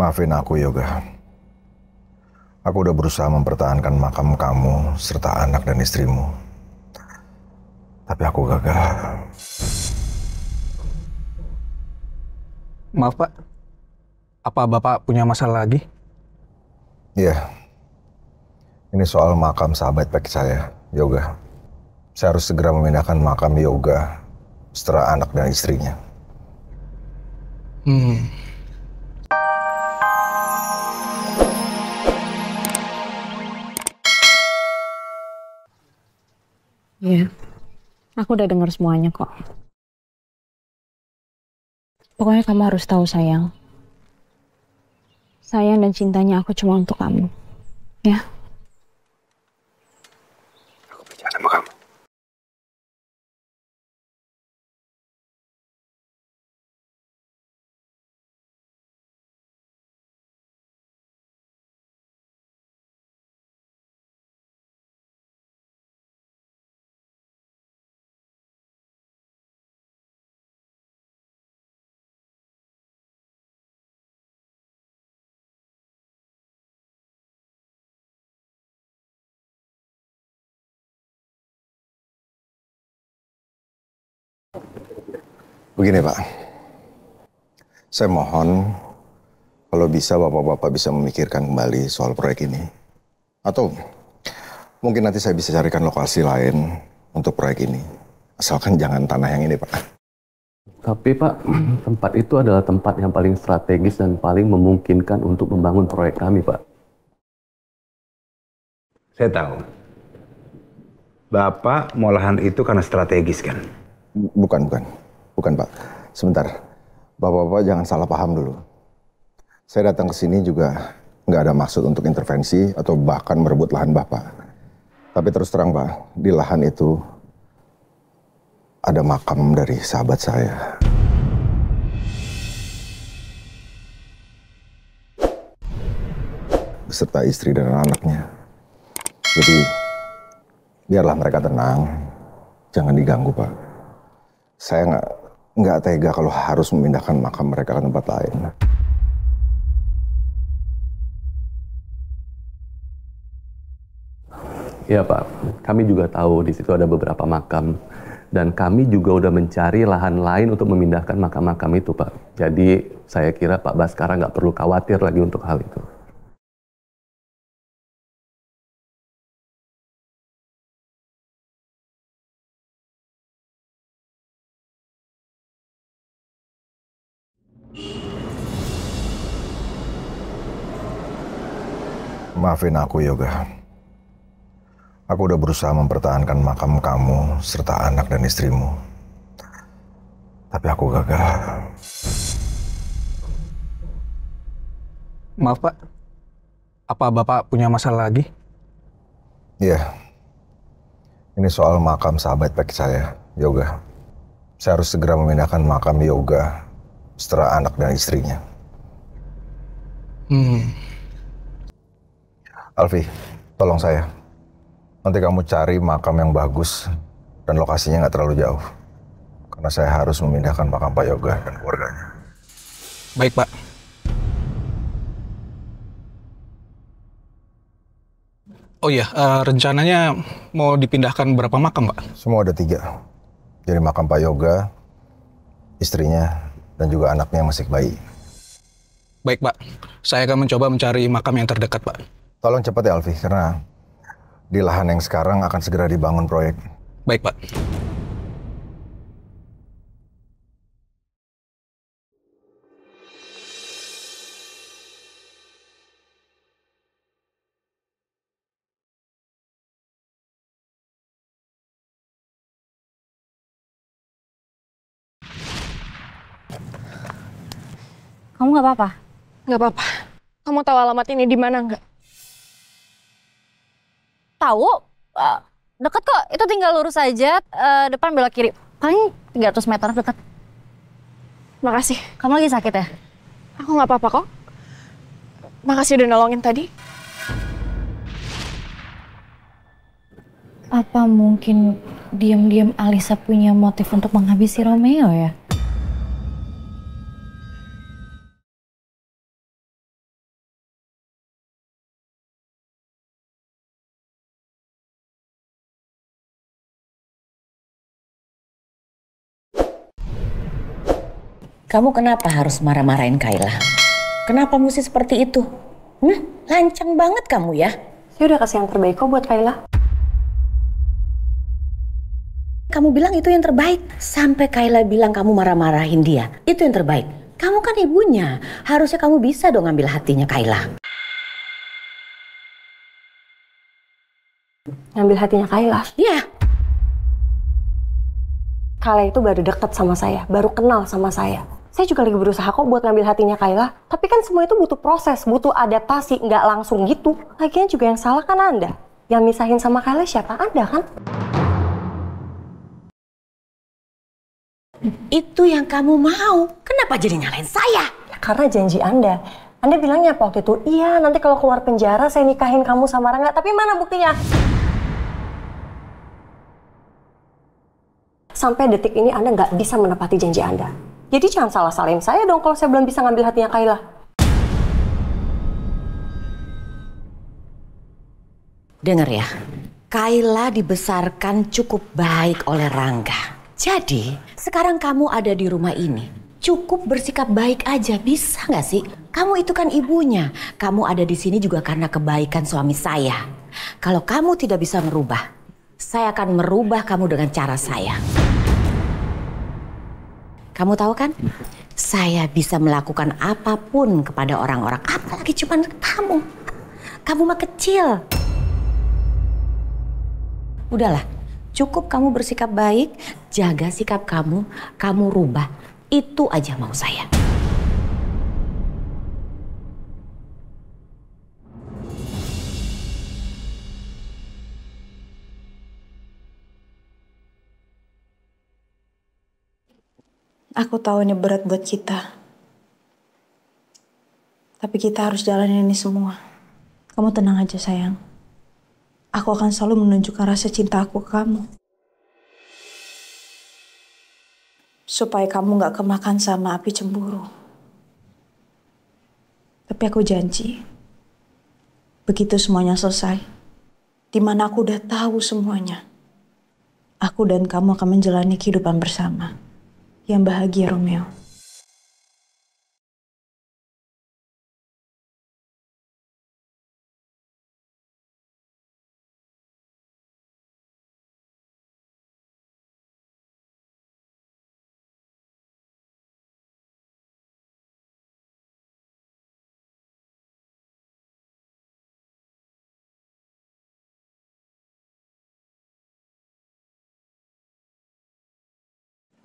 Maafin aku, Yoga. Aku udah berusaha mempertahankan makam kamu serta anak dan istrimu. Tapi aku gagal. Maaf Pak, apa Bapak punya masalah lagi? Iya, ini soal makam sahabat baik saya, Yoga. Saya harus segera memindahkan makam Yoga setelah anak dan istrinya. Hmm, Iya, aku udah dengar semuanya kok. Pokoknya kamu harus tahu sayang. Sayang dan cintanya aku cuma untuk kamu. Ya, Aku percaya sama kamu. Begini Pak, saya mohon kalau bisa Bapak-Bapak bisa memikirkan kembali soal proyek ini. Atau mungkin nanti saya bisa carikan lokasi lain untuk proyek ini. Asalkan jangan tanah yang ini Pak. Tapi Pak, tempat itu adalah tempat yang paling strategis dan paling memungkinkan untuk membangun proyek kami, Pak. Saya tahu. Bapak mau lahan itu karena strategis kan? Bukan Pak. Sebentar, Bapak-Bapak jangan salah paham dulu. Saya datang ke sini juga nggak ada maksud untuk intervensi atau bahkan merebut lahan Bapak. Tapi terus terang Pak, di lahan itu ada makam dari sahabat saya. Beserta istri dan anaknya. Jadi, biarlah mereka tenang. Jangan diganggu, Pak. Saya nggak tega kalau harus memindahkan makam mereka ke tempat lain. Iya, Pak. Kami juga tahu di situ ada beberapa makam. Dan kami juga udah mencari lahan lain untuk memindahkan makam-makam itu, Pak. Jadi, saya kira Pak Baskara nggak perlu khawatir lagi untuk hal itu. Maafin aku, Yoga. Aku udah berusaha mempertahankan makam kamu serta anak dan istrimu. Tapi aku gagal. maaf Pak, apa Bapak punya masalah lagi? Iya, ini soal makam sahabat baik saya, Yoga. Saya harus segera memindahkan makam Yoga setelah anak dan istrinya. Alfi, tolong saya. Nanti kamu cari makam yang bagus dan lokasinya nggak terlalu jauh. Karena saya harus memindahkan makam Pak Yoga dan keluarganya. Baik Pak. Oh iya, rencananya mau dipindahkan berapa makam Pak? Semua ada 3. Jadi makam Pak Yoga, istrinya, dan juga anaknya yang masih bayi. Baik Pak, saya akan mencoba mencari makam yang terdekat Pak. Tolong cepat ya Alfi, karena di lahan yang sekarang akan segera dibangun proyek. Baik Pak. kamu nggak apa-apa? Nggak apa-apa. Kamu tahu alamat ini di mana nggak? Tahu? Eh, deket kok. Itu tinggal lurus aja. Depan belok kiri. Paling 300 meter deket. Makasih. Kamu lagi sakit ya? Aku nggak apa-apa kok. Makasih udah nolongin tadi. Apa mungkin diam-diam Alisa punya motif untuk menghabisi Romeo ya? Kamu kenapa harus marah-marahin Kayla? Kenapa mesti seperti itu? Lancang banget kamu ya. Saya udah kasih yang terbaik kok buat Kayla. Kamu bilang itu yang terbaik. Sampai Kayla bilang kamu marah-marahin dia. Itu yang terbaik. Kamu kan ibunya. Harusnya kamu bisa dong ngambil hatinya Kayla. Ngambil hatinya Kayla? Iya. Kayla itu baru deket sama saya, baru kenal sama saya. Saya juga lagi berusaha kok buat ngambil hatinya Kayla. Tapi kan semua itu butuh proses, butuh adaptasi, nggak langsung gitu. Lagian juga yang salah kan Anda. Yang misahin sama Kayla siapa? Anda kan? Itu yang kamu mau. Kenapa jadi nyalain saya? Ya, karena janji Anda. Anda bilangnya apa waktu itu? Iya, nanti kalau keluar penjara saya nikahin kamu sama Rangga. Tapi mana buktinya? Sampai detik ini Anda nggak bisa menepati janji Anda. Jadi jangan salah-salahin saya dong kalau saya belum bisa ngambil hatinya Kayla. Dengar ya, Kayla dibesarkan cukup baik oleh Rangga. Jadi, sekarang kamu ada di rumah ini. Cukup bersikap baik aja, bisa nggak sih? Kamu itu kan ibunya. Kamu ada di sini juga karena kebaikan suami saya. Kalau kamu tidak bisa merubah, saya akan merubah kamu dengan cara saya. Kamu tahu kan? Saya bisa melakukan apapun kepada orang-orang. Apalagi cuma kamu. Kamu mah kecil. Udahlah, cukup kamu bersikap baik, jaga sikap kamu rubah. Itu aja mau saya. Aku tahu ini berat buat kita. Tapi kita harus jalanin ini semua. Kamu tenang aja sayang. Aku akan selalu menunjukkan rasa cinta aku ke kamu. Supaya kamu gak kemakan sama api cemburu. Tapi aku janji. Begitu semuanya selesai. Dimana aku udah tahu semuanya. Aku dan kamu akan menjalani kehidupan bersama. Yang bahagia, Romeo.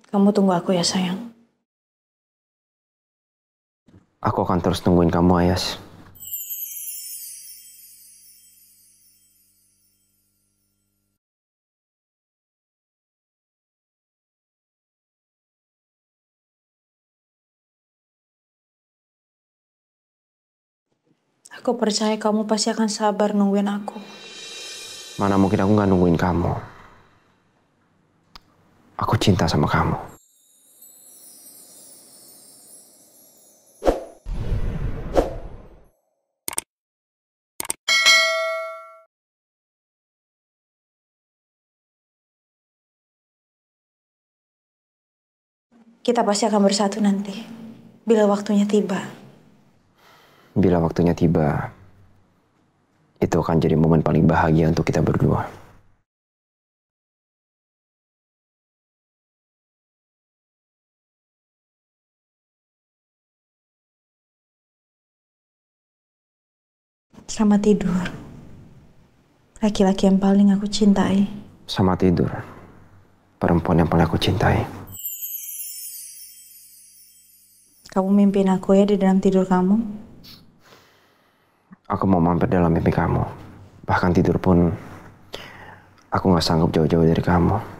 Kamu tunggu aku ya sayang. Aku akan terus tungguin kamu, Ayas. Aku percaya kamu pasti akan sabar nungguin aku. Mana mungkin aku nggak nungguin kamu. Aku cinta sama kamu. Kita pasti akan bersatu nanti. Bila waktunya tiba. Bila waktunya tiba, itu akan jadi momen paling bahagia untuk kita berdua. Selamat tidur. Laki-laki yang paling aku cintai. Selamat tidur. Perempuan yang paling aku cintai. Kamu mimpiin aku ya di dalam tidur kamu. Aku mau mampir dalam mimpi kamu. Bahkan tidur pun, aku gak sanggup jauh-jauh dari kamu.